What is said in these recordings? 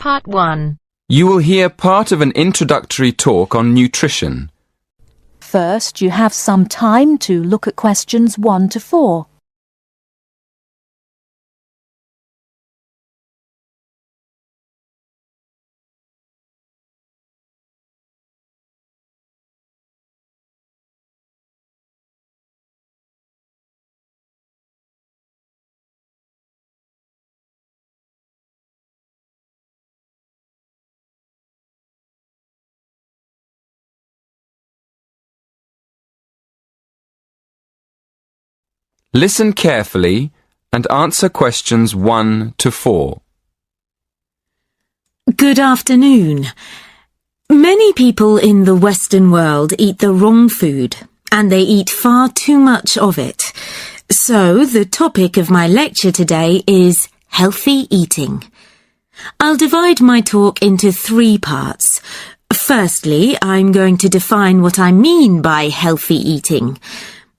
Part 1. You will hear part of an introductory talk on nutrition. First, you have some time to look at questions 1 to 4. Listen carefully and answer questions 1 to 4. Good afternoon. Many people in the Western world eat the wrong food, and they eat far too much of it. So, the topic of my lecture today is healthy eating. I'll divide my talk into 3 parts. Firstly, I'm going to define what I mean by healthy eating.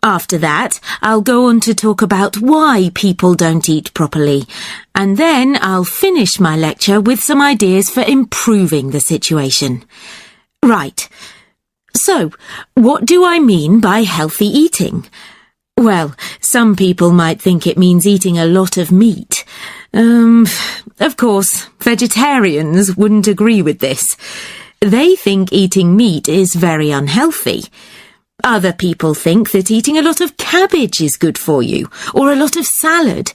After that, I'll go on to talk about why people don't eat properly, and then I'll finish my lecture with some ideas for improving the situation. Right. So, what do I mean by healthy eating? Well, some people might think it means eating a lot of meat. Of course, vegetarians wouldn't agree with this. They think eating meat is very unhealthy. Other people think that eating a lot of cabbage is good for you, or a lot of salad.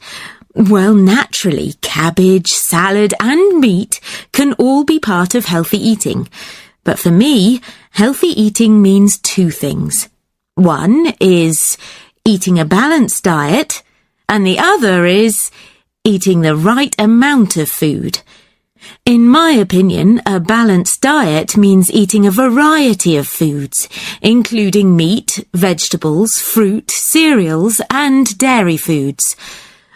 Well, naturally, cabbage, salad and meat can all be part of healthy eating. But for me, healthy eating means 2 things. One is eating a balanced diet, and the other is eating the right amount of food. In my opinion, a balanced diet means eating a variety of foods, including meat, vegetables, fruit, cereals, and dairy foods.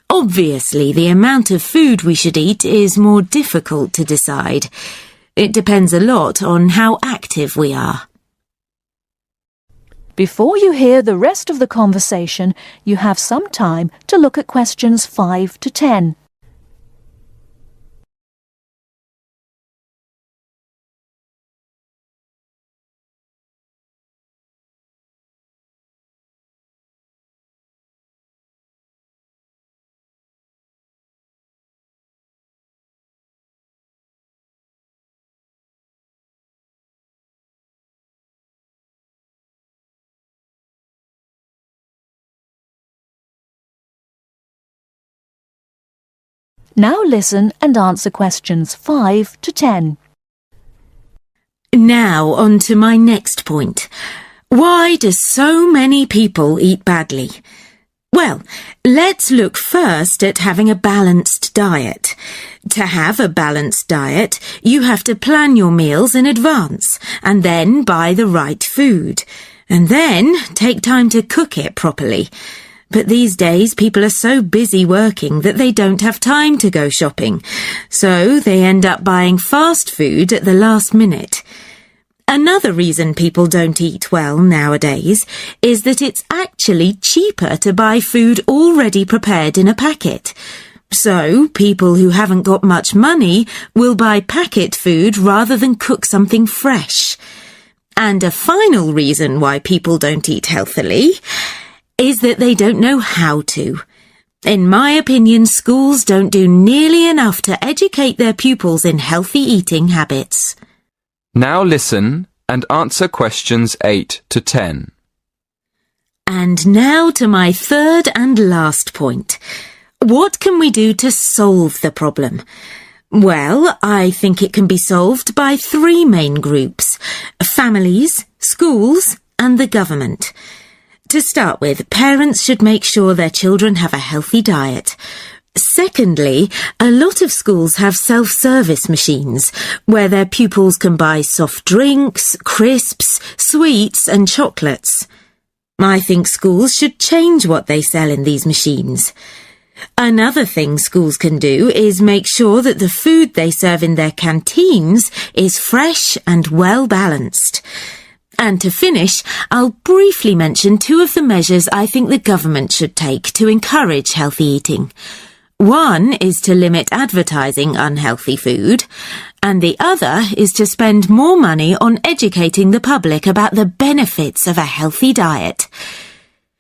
Obviously, the amount of food we should eat is more difficult to decide. It depends a lot on how active we are. Before you hear the rest of the conversation, you have some time to look at questions 5 to 10. Now listen and answer questions 5 to 10. Now on to my next point. Why do so many people eat badly? Well, let's look first at having a balanced diet. To have a balanced diet, you have to plan your meals in advance and then buy the right food, and then take time to cook it properly. But these days, people are so busy working that they don't have time to go shopping, so they end up buying fast food at the last minute. Another reason people don't eat well nowadays is that it's actually cheaper to buy food already prepared in a packet. So, people who haven't got much money will buy packet food rather than cook something fresh. And a final reason why people don't eat healthily is that they don't know how to. In my opinion, schools don't do nearly enough to educate their pupils in healthy eating habits. Now listen and answer questions 8 to 10. And now to my third and last point. What can we do to solve the problem? Well, I think it can be solved by 3 main groups: families, schools, and the government. To start with, parents should make sure their children have a healthy diet. Secondly, a lot of schools have self-service machines where their pupils can buy soft drinks, crisps, sweets and chocolates. I think schools should change what they sell in these machines. Another thing schools can do is make sure that the food they serve in their canteens is fresh and well-balanced. And to finish, I'll briefly mention 2 of the measures I think the government should take to encourage healthy eating. One is to limit advertising unhealthy food, and the other is to spend more money on educating the public about the benefits of a healthy diet.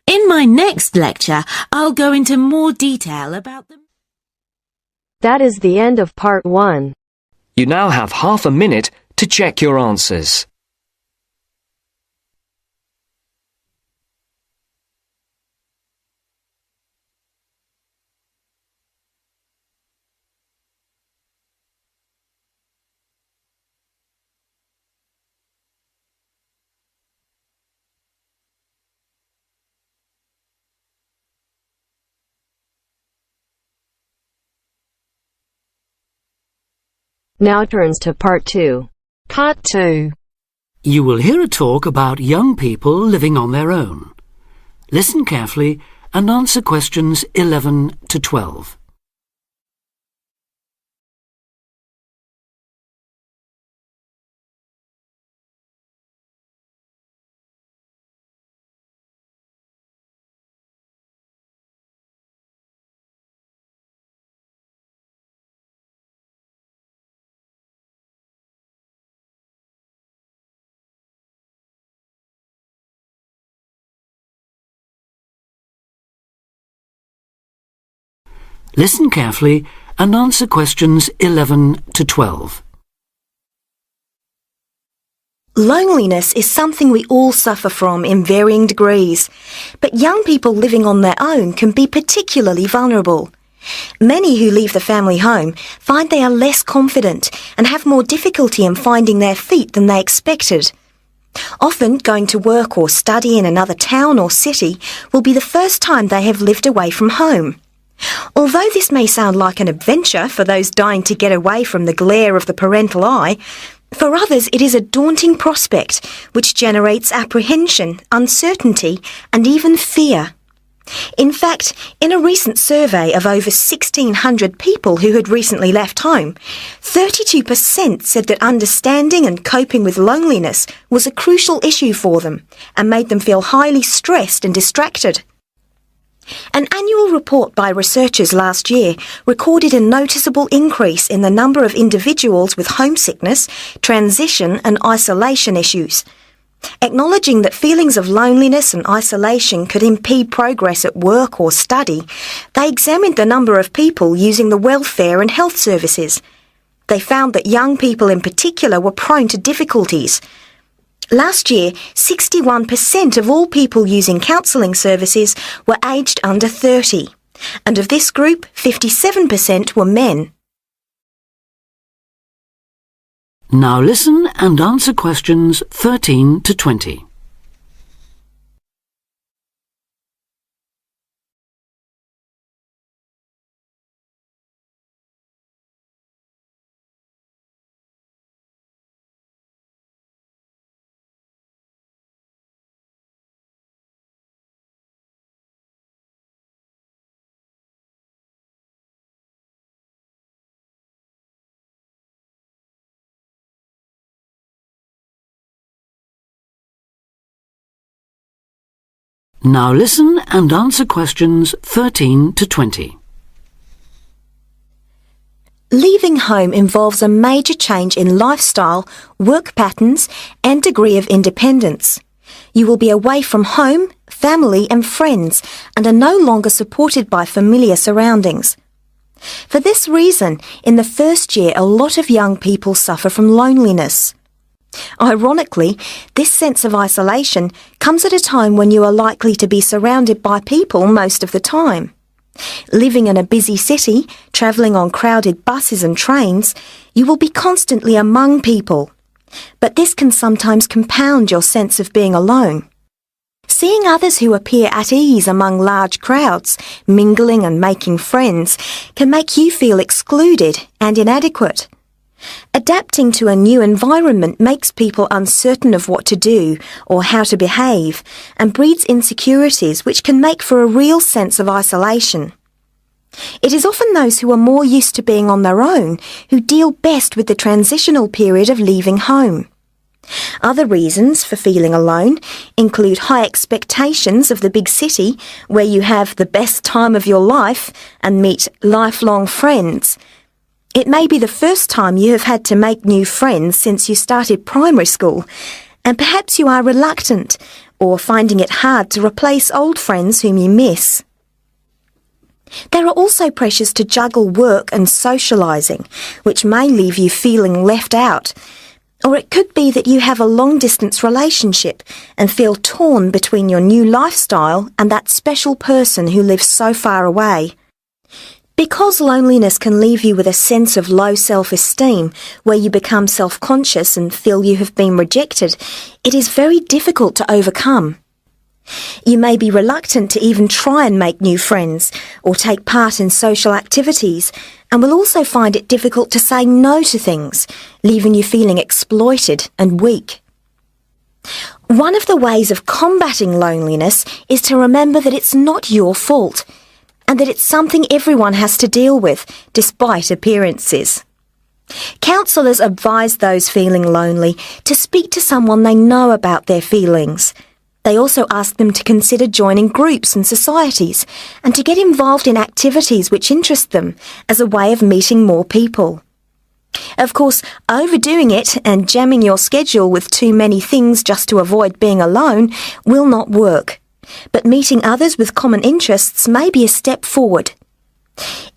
In my next lecture, I'll go into more detail about them. That is the end of part 1. You now have half a minute to check your answers. Now turns to part 2. Part 2. You will hear a talk about young people living on their own. Listen carefully and answer questions 11 to 12. Listen carefully and answer questions 11 to 12. Loneliness is something we all suffer from in varying degrees, but young people living on their own can be particularly vulnerable. Many who leave the family home find they are less confident and have more difficulty in finding their feet than they expected. Often going to work or study in another town or city will be the first time they have lived away from home. Although this may sound like an adventure for those dying to get away from the glare of the parental eye, for others it is a daunting prospect which generates apprehension, uncertainty and even fear. In fact, in a recent survey of over 1,600 people who had recently left home, 32% said that understanding and coping with loneliness was a crucial issue for them and made them feel highly stressed and distracted. An annual report by researchers last year recorded a noticeable increase in the number of individuals with homesickness, transition and isolation issues. Acknowledging that feelings of loneliness and isolation could impede progress at work or study, they examined the number of people using the welfare and health services. They found that young people in particular were prone to difficulties. Last year, 61% of all people using counselling services were aged under 30, and of this group, 57% were men. Now listen and answer questions 13 to 20. Now listen and answer questions 13 to 20. Leaving home involves a major change in lifestyle, work patterns and degree of independence. You will be away from home, family and friends and are no longer supported by familiar surroundings. For this reason, in the first year a lot of young people suffer from loneliness. Ironically, this sense of isolation comes at a time when you are likely to be surrounded by people most of the time. Living in a busy city, travelling on crowded buses and trains, you will be constantly among people. But this can sometimes compound your sense of being alone. Seeing others who appear at ease among large crowds, mingling and making friends, can make you feel excluded and inadequate. Adapting to a new environment makes people uncertain of what to do or how to behave and breeds insecurities which can make for a real sense of isolation. It is often those who are more used to being on their own who deal best with the transitional period of leaving home. Other reasons for feeling alone include high expectations of the big city, where you have the best time of your life and meet lifelong friends. It may be the first time you have had to make new friends since you started primary school, and perhaps you are reluctant or finding it hard to replace old friends whom you miss. There are also pressures to juggle work and socialising, which may leave you feeling left out. Or it could be that you have a long-distance relationship and feel torn between your new lifestyle and that special person who lives so far away. Because loneliness can leave you with a sense of low self-esteem, where you become self-conscious and feel you have been rejected, it is very difficult to overcome. You may be reluctant to even try and make new friends or take part in social activities, and will also find it difficult to say no to things, leaving you feeling exploited and weak. One of the ways of combating loneliness is to remember that it's not your fault, and that it's something everyone has to deal with, despite appearances. Counsellors advise those feeling lonely to speak to someone they know about their feelings. They also ask them to consider joining groups and societies and to get involved in activities which interest them as a way of meeting more people. Of course, overdoing it and jamming your schedule with too many things just to avoid being alone will not work. But meeting others with common interests may be a step forward.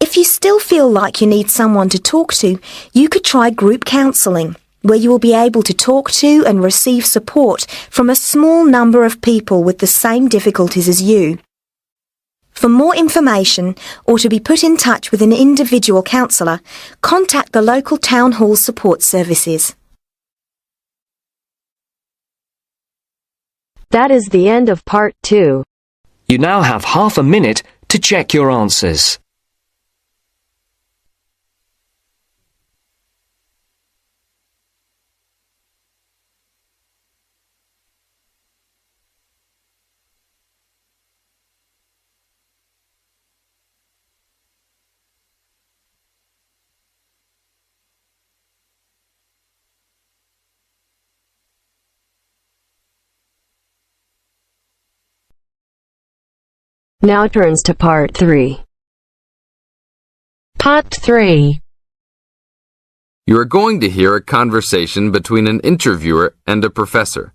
If you still feel like you need someone to talk to, you could try group counselling, where you will be able to talk to and receive support from a small number of people with the same difficulties as you. For more information or to be put in touch with an individual counsellor, contact the local town hall support services. That is the end of part 2. You now have half a minute to check your answers. Now turns to part 3. Part 3. You are going to hear a conversation between an interviewer and a professor.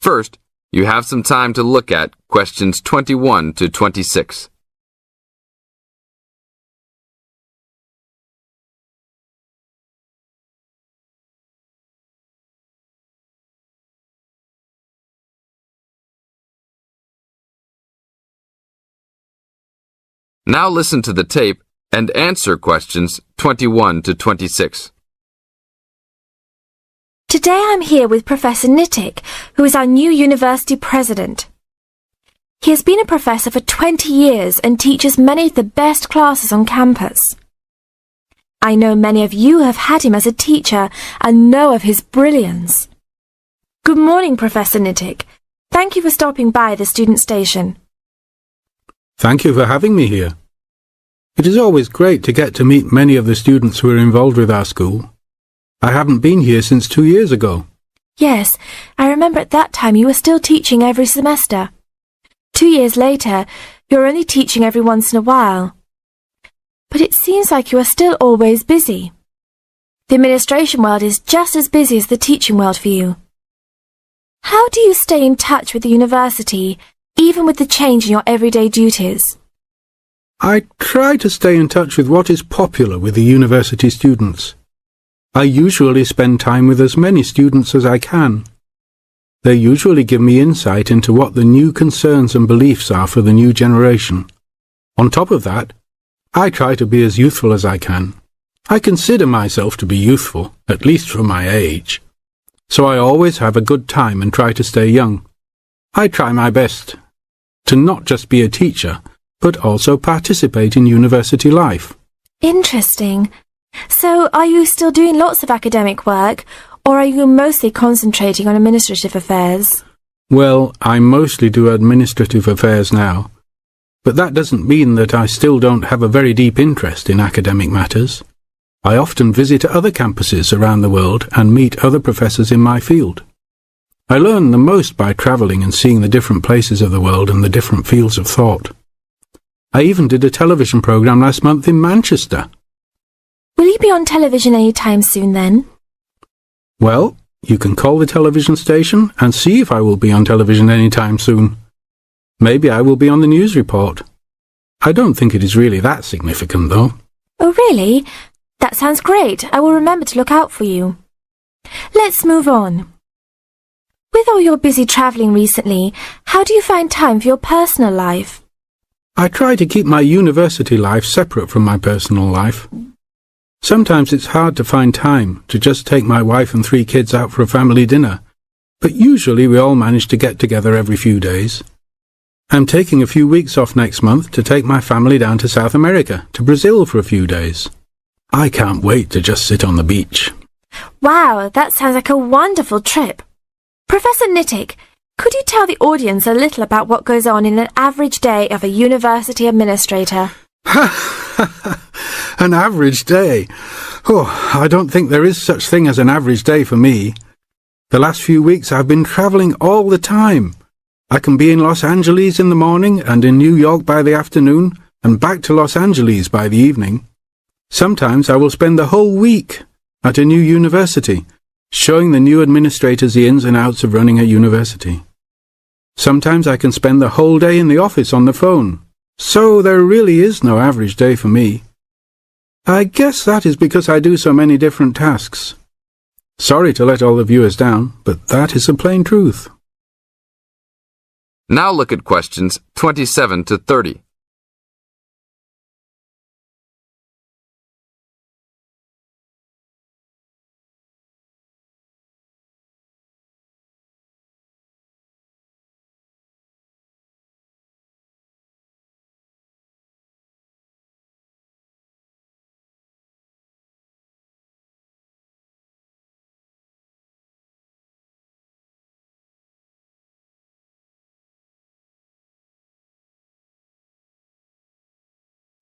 First, you have some time to look at questions 21 to 26. Now listen to the tape and answer questions 21 to 26. Today I'm here with Professor Nittick, who is our new university president. He has been a professor for 20 years and teaches many of the best classes on campus. I know many of you have had him as a teacher and know of his brilliance. Good morning, Professor Nittick. Thank you for stopping by the student station. Thank you for having me here. It is always great to get to meet many of the students who are involved with our school. I haven't been here since 2 years ago. Yes, I remember at that time you were still teaching every semester. 2 years later, you're only teaching every once in a while. But it seems like you are still always busy. The administration world is just as busy as the teaching world for you. How do you stay in touch with the university, even with the change in your everyday duties? I try to stay in touch with what is popular with the university students. I usually spend time with as many students as I can. They usually give me insight into what the new concerns and beliefs are for the new generation. On top of that, I try to be as youthful as I can. I consider myself to be youthful, at least for my age. So I always have a good time and try to stay young. I try my best to not just be a teacher, but also participate in university life. Interesting. So, are you still doing lots of academic work, or are you mostly concentrating on administrative affairs? Well, I mostly do administrative affairs now, but that doesn't mean that I still don't have a very deep interest in academic matters. I often visit other campuses around the world and meet other professors in my field. I learn the most by travelling and seeing the different places of the world and the different fields of thought. I even did a television programme last month in Manchester. Will you be on television any time soon then? Well, you can call the television station and see if I will be on television any time soon. Maybe I will be on the news report. I don't think it is really that significant, though. Oh, really? That sounds great. I will remember to look out for you. Let's move on. With all your busy travelling recently, how do you find time for your personal life? I try to keep my university life separate from my personal life. Sometimes it's hard to find time to just take my wife and 3 kids out for a family dinner, but usually we all manage to get together every few days. I'm taking a few weeks off next month to take my family down to South America, to Brazil for a few days. I can't wait to just sit on the beach. Wow, that sounds like a wonderful trip. Professor Nittick, could you tell the audience a little about what goes on in an average day of a university administrator? An average day? Oh, I don't think there is such thing as an average day for me. The last few weeks I've been travelling all the time. I can be in Los Angeles in the morning and in New York by the afternoon and back to Los Angeles by the evening. Sometimes I will spend the whole week at a new university, showing the new administrators the ins and outs of running a university. Sometimes I can spend the whole day in the office on the phone. So there really is no average day for me. I guess that is because I do so many different tasks. Sorry to let all the viewers down, but that is the plain truth. Now look at questions 27 to 30.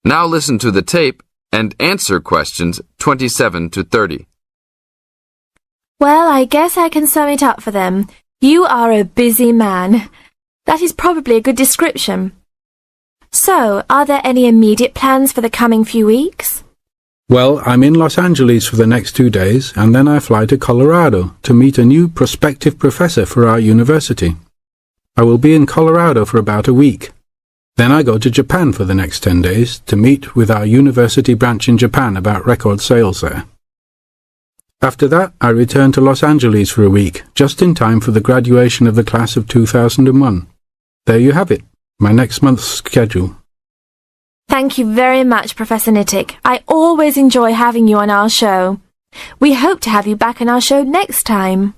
Now listen to the tape and answer questions 27 to 30. Well, I guess I can sum it up for them. You are a busy man. That is probably a good description. So, are there any immediate plans for the coming few weeks? Well, I'm in Los Angeles for the next 2 days, and then I fly to Colorado to meet a new prospective professor for our university. I will be in Colorado for about a week. Then I go to Japan for the next 10 days to meet with our university branch in Japan about record sales there. After that, I return to Los Angeles for a week, just in time for the graduation of the class of 2001. There you have it, my next month's schedule. Thank you very much, Professor Nittick. I always enjoy having you on our show. We hope to have you back on our show next time.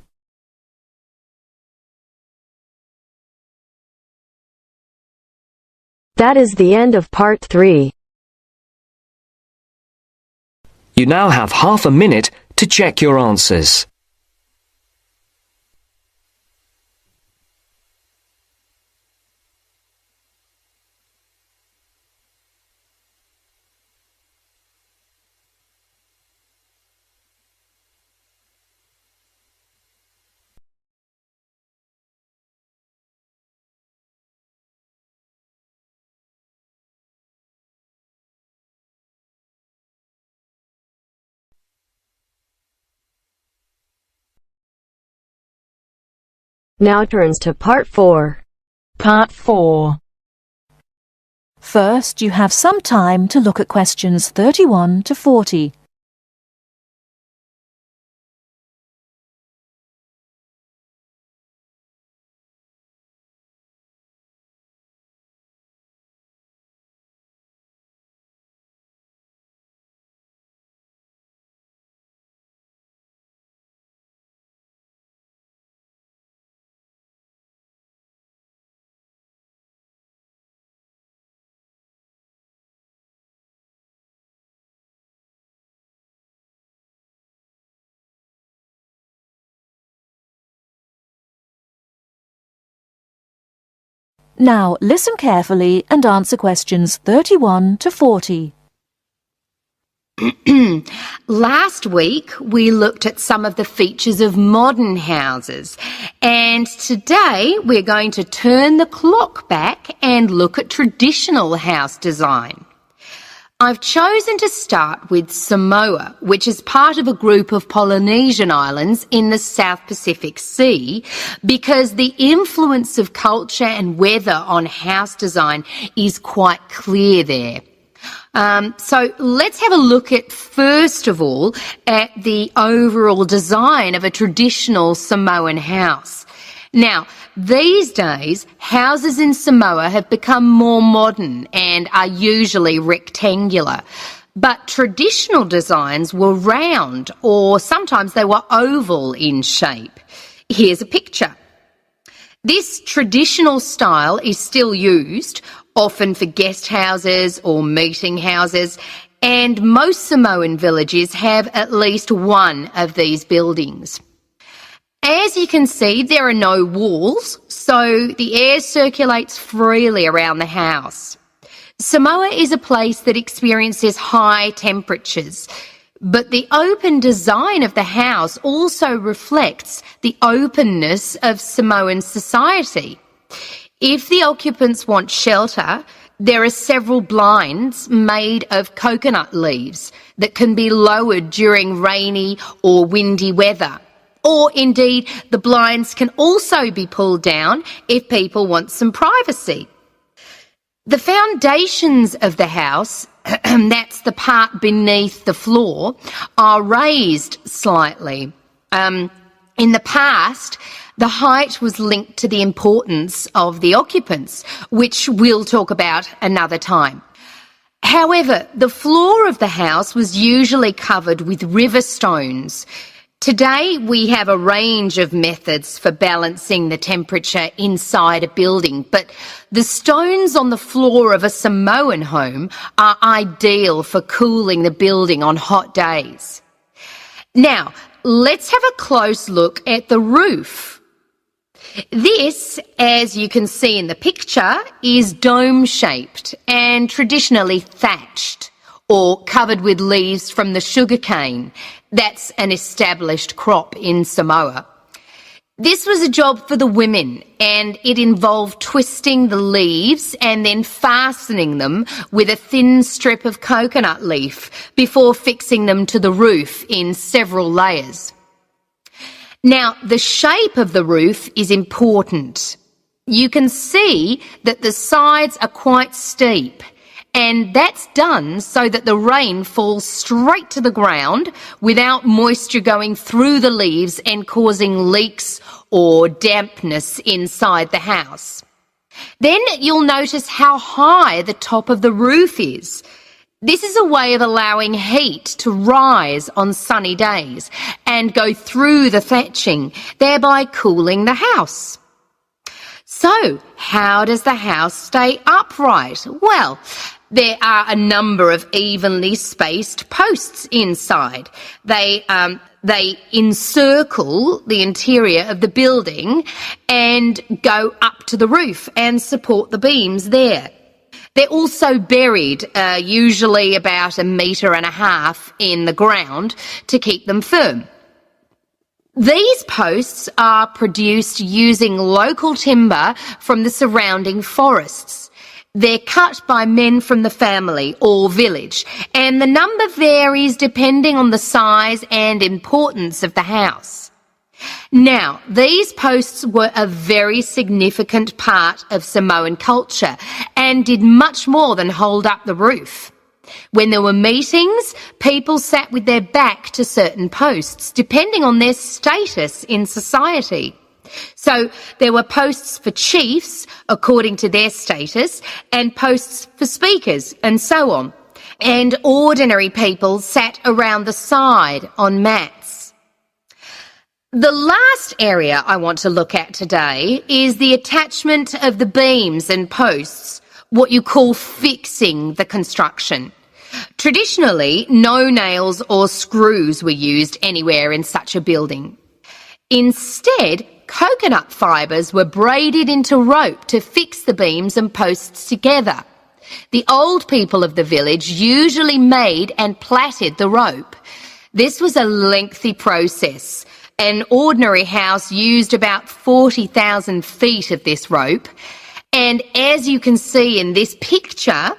That is the end of part 3. You now have half a minute to check your answers. Now turns to part 4. Part 4. First, you have some time to look at questions 31 to 40. Now listen carefully and answer questions 31 to 40. Last week, we looked at some of the features of modern houses, and today we're going to turn the clock back and look at traditional house design. I've chosen to start with Samoa, which is part of a group of Polynesian islands in the South Pacific Sea, because the influence of culture and weather on house design is quite clear there. So let's have a look at, first of all, at the overall design of a traditional Samoan house. Now, these days, houses in Samoa have become more modern and are usually rectangular. But traditional designs were round, or sometimes they were oval in shape. Here's a picture. This traditional style is still used, often for guest houses or meeting houses, and most Samoan villages have at least one of these buildings. As you can see, there are no walls, so the air circulates freely around the house. Samoa is a place that experiences high temperatures, but the open design of the house also reflects the openness of Samoan society. If the occupants want shelter, there are several blinds made of coconut leaves that can be lowered during rainy or windy weather. Or indeed, the blinds can also be pulled down if people want some privacy. The foundations of the house, that's the part beneath the floor, are raised slightly. In the past, the height was linked to the importance of the occupants, which we'll talk about another time. However, the floor of the house was usually covered with river stones. Today, we have a range of methods for balancing the temperature inside a building, but the stones on the floor of a Samoan home are ideal for cooling the building on hot days. Now, let's have a close look at the roof. This, as you can see in the picture, is dome-shaped and traditionally thatched or covered with leaves from the sugarcane. That's an established crop in Samoa. This was a job for the women, and it involved twisting the leaves and then fastening them with a thin strip of coconut leaf before fixing them to the roof in several layers. Now, the shape of the roof is important. You can see that the sides are quite steep, and that's done so that the rain falls straight to the ground without moisture going through the leaves and causing leaks or dampness inside the house. Then you'll notice how high the top of the roof is. This is a way of allowing heat to rise on sunny days and go through the thatching, thereby cooling the house. So, how does the house stay upright? Well, there are a number of evenly spaced posts inside. They encircle the interior of the building and go up to the roof and support the beams there. They're also buried, usually about 1.5 meters in the ground to keep them firm. These posts are produced using local timber from the surrounding forests. They're cut by men from the family or village, and the number varies depending on the size and importance of the house. Now, these posts were a very significant part of Samoan culture and did much more than hold up the roof. When there were meetings, people sat with their back to certain posts, depending on their status in society. So there were posts for chiefs, according to their status, and posts for speakers, and so on. And ordinary people sat around the side on mats. The last area I want to look at today is the attachment of the beams and posts, what you call fixing the construction. Traditionally, no nails or screws were used anywhere in such a building. Instead, coconut fibres were braided into rope to fix the beams and posts together. The old people of the village usually made and plaited the rope. This was a lengthy process. An ordinary house used about 40,000 feet of this rope. And as you can see in this picture,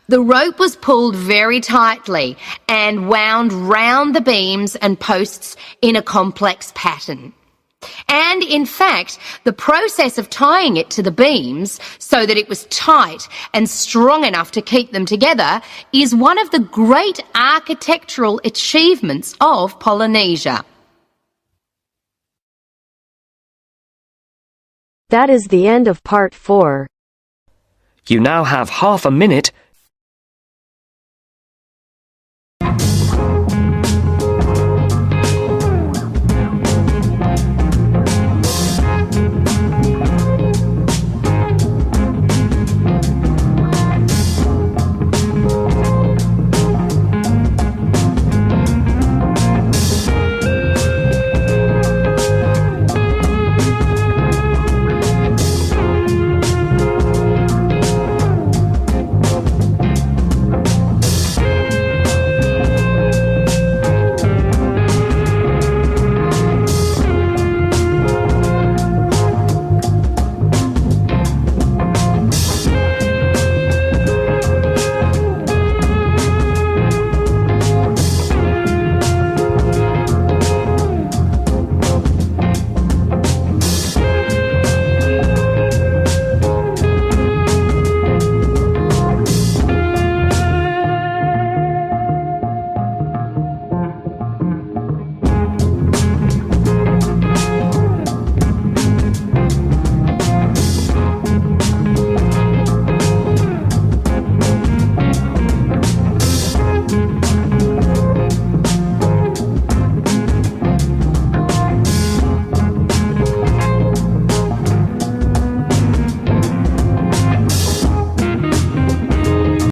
the rope was pulled very tightly and wound round the beams and posts in a complex pattern. And in fact, the process of tying it to the beams so that it was tight and strong enough to keep them together is one of the great architectural achievements of Polynesia. That is the end of part 4. You now have half a minute